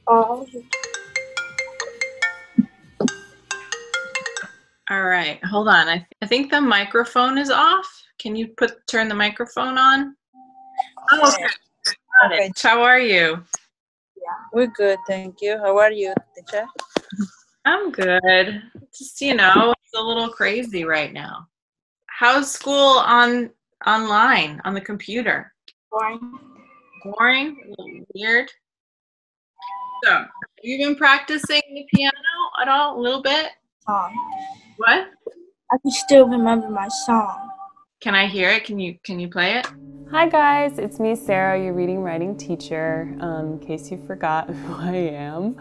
Oh, All right, hold on. I think the microphone is off. Can you turn the microphone on? Oh, okay. Got okay. it. How are you? We're good, thank you. How are you, teacher? I'm good. Just, it's a little crazy right now. How's school online, on the computer? Fine. Boring? A little weird? So, have you been practicing the piano at all? A little bit? Song. What? I can still remember my song. Can I hear it? Can you play it? Hi guys, it's me, Sarah, your reading writing teacher, in case you forgot who I am.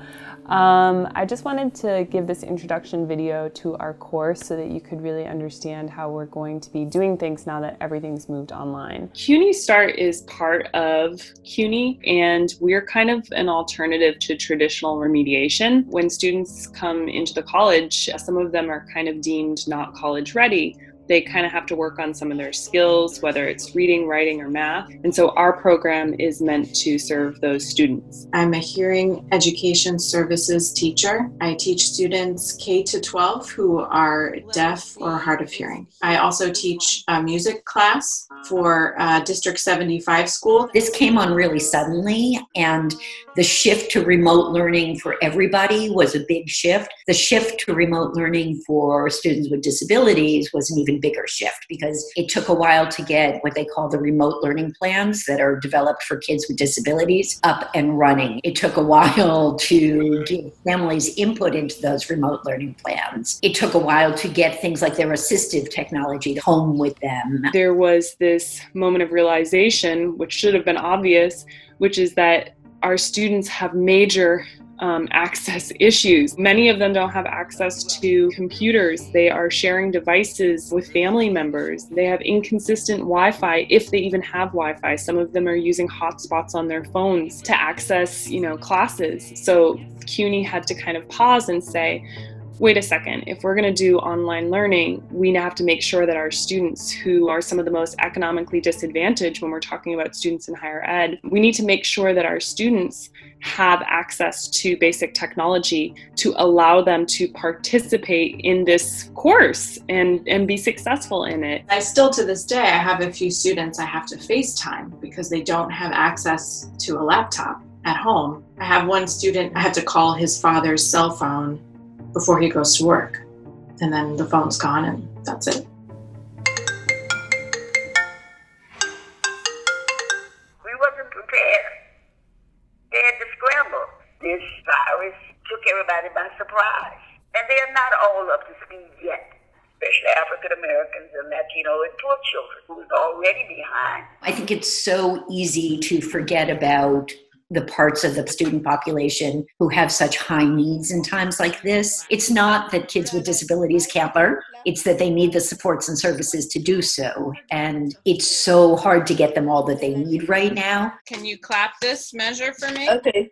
I just wanted to give this introduction video to our course so that you could really understand how we're going to be doing things now that everything's moved online. CUNY Start is part of CUNY, and we're kind of an alternative to traditional remediation. When students come into the college, some of them are kind of deemed not college ready. They kind of have to work on some of their skills, whether it's reading, writing, or math. And so our program is meant to serve those students. I'm a hearing education services teacher. I teach students K to 12 who are deaf or hard of hearing. I also teach a music class for District 75 school. This came on really suddenly, and the shift to remote learning for everybody was a big shift. The shift to remote learning for students with disabilities was an even bigger shift because it took a while to get what they call the remote learning plans that are developed for kids with disabilities up and running. It took a while to give families input into those remote learning plans. It took a while to get things like their assistive technology home with them. There was this moment of realization, which should have been obvious, which is that our students have major access issues. Many of them don't have access to computers. They are sharing devices with family members. They have inconsistent Wi-Fi, if they even have Wi-Fi. Some of them are using hotspots on their phones to access, classes. So CUNY had to kind of pause and say, wait a second, if we're going to do online learning, we have to make sure that our students, who are some of the most economically disadvantaged when we're talking about students in higher ed, we need to make sure that our students have access to basic technology to allow them to participate in this course and be successful in it. I still, to this day, I have a few students I have to FaceTime because they don't have access to a laptop at home. I have one student, I have to call his father's cell phone before he goes to work, and then the phone's gone and that's it. We wasn't prepared. They had to scramble. This virus took everybody by surprise. And they are not all up to speed yet, especially African Americans and Latino and poor children who's already behind. I think it's so easy to forget about the parts of the student population who have such high needs in times like this. It's not that kids with disabilities can't learn. It's that they need the supports and services to do so. And it's so hard to get them all that they need right now. Can you clap this measure for me? Okay.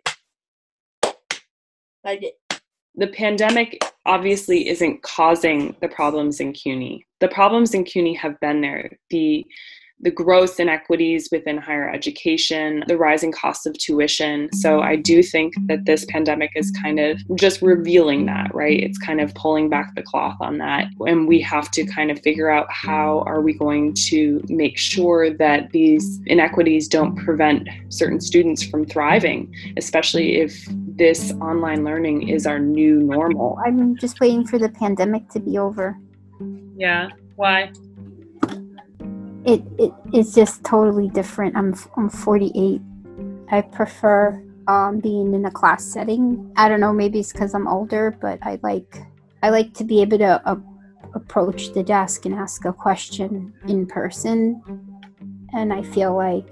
I did. The pandemic obviously isn't causing the problems in CUNY. The problems in CUNY have been there. The gross inequities within higher education, the rising costs of tuition. So I do think that this pandemic is kind of just revealing that, right? It's kind of pulling back the cloth on that. And we have to kind of figure out how are we going to make sure that these inequities don't prevent certain students from thriving, especially if this online learning is our new normal. I'm just waiting for the pandemic to be over. Yeah, why? It's just totally different. I'm 48. I prefer being in a class setting. I don't know, maybe it's because I'm older, but I like to be able to approach the desk and ask a question in person. And I feel like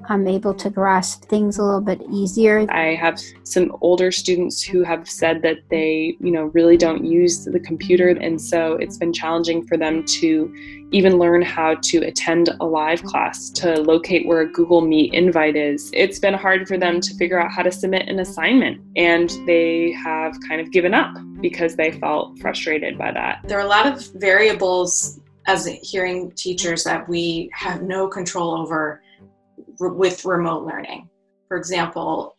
I'm able to grasp things a little bit easier. I have some older students who have said that they, really don't use the computer. And so it's been challenging for them to even learn how to attend a live class, to locate where a Google Meet invite is. It's been hard for them to figure out how to submit an assignment. And they have kind of given up because they felt frustrated by that. There are a lot of variables as hearing teachers that we have no control over with remote learning. For example,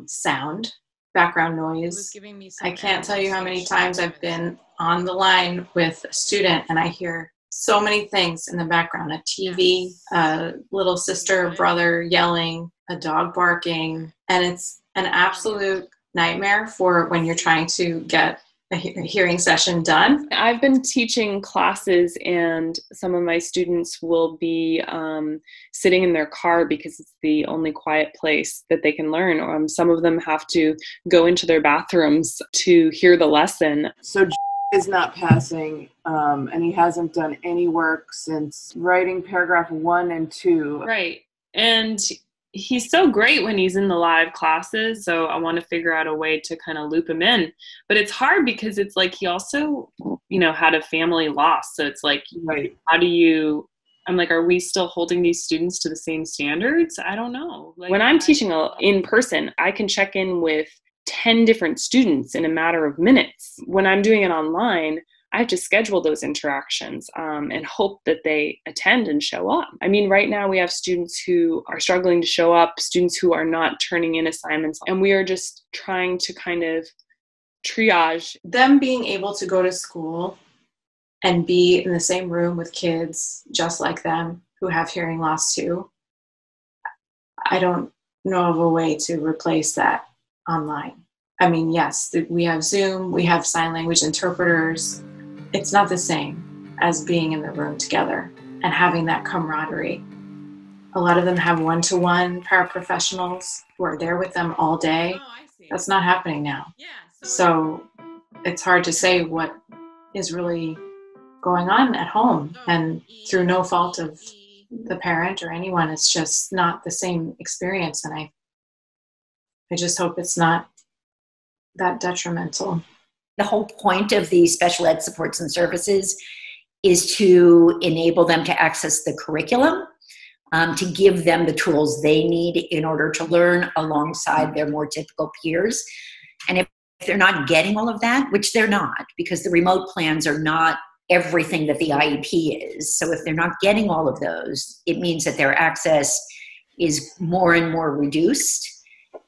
sound, background noise. I can't tell you how many times I've been on the line with a student and I hear so many things in the background, a TV, a little sister or brother yelling, a dog barking, and it's an absolute nightmare for when you're trying to get a hearing session done. I've been teaching classes and some of my students will be sitting in their car because it's the only quiet place that they can learn. Some of them have to go into their bathrooms to hear the lesson. So is not passing, and he hasn't done any work since writing paragraph 1 and 2. Right. And he's so great when he's in the live classes, so I want to figure out a way to kind of loop him in. But it's hard because it's like he also, had a family loss. So it's like, right. I'm like, are we still holding these students to the same standards? I don't know. Like, when I'm teaching in person, I can check in with 10 different students in a matter of minutes. When I'm doing it online, I have to schedule those interactions and hope that they attend and show up. I mean, right now we have students who are struggling to show up, students who are not turning in assignments, and we are just trying to kind of triage. Them being able to go to school and be in the same room with kids just like them who have hearing loss too, I don't know of a way to replace that online. I mean, yes, we have Zoom, we have sign language interpreters. It's not the same as being in the room together and having that camaraderie. A lot of them have one-to-one paraprofessionals who are there with them all day. Oh, I see. That's not happening now. Yeah. So it's hard to say what is really going on at home, and through no fault of the parent or anyone, it's just not the same experience. And I just hope it's not that detrimental. The whole point of the special ed supports and services is to enable them to access the curriculum, to give them the tools they need in order to learn alongside their more typical peers. And if they're not getting all of that, which they're not, because the remote plans are not everything that the IEP is. So if they're not getting all of those, it means that their access is more and more reduced,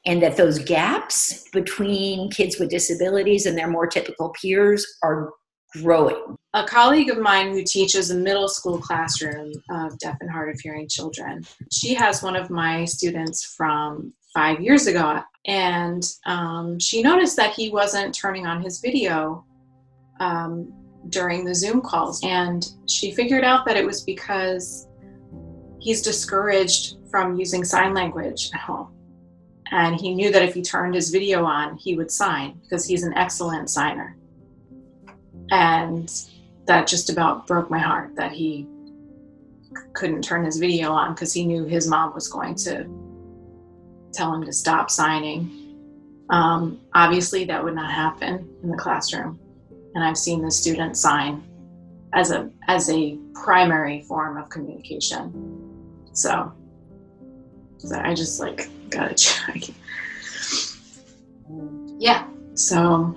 and that those gaps between kids with disabilities and their more typical peers are growing. A colleague of mine who teaches a middle school classroom of deaf and hard of hearing children, she has one of my students from 5 years ago, and she noticed that he wasn't turning on his video during the Zoom calls, and she figured out that it was because he's discouraged from using sign language at home. And he knew that if he turned his video on, he would sign because he's an excellent signer. And that just about broke my heart that he couldn't turn his video on because he knew his mom was going to tell him to stop signing. Obviously, that would not happen in the classroom. And I've seen the students sign as a primary form of communication. So I just gotta check. Yeah, so.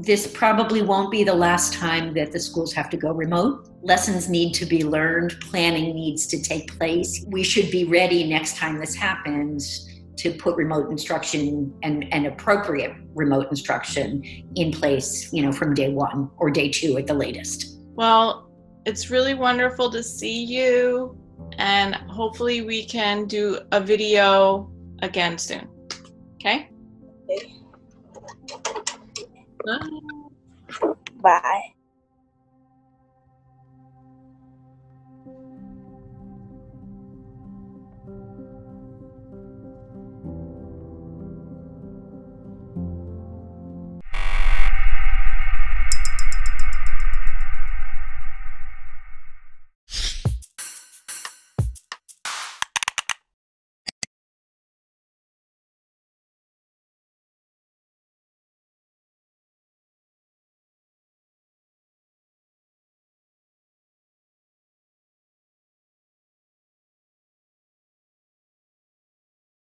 This probably won't be the last time that the schools have to go remote. Lessons need to be learned, planning needs to take place. We should be ready next time this happens to put remote instruction and appropriate remote instruction in place, from day 1 or day 2 at the latest. Well, it's really wonderful to see you, and hopefully we can do a video again soon. Okay? Bye.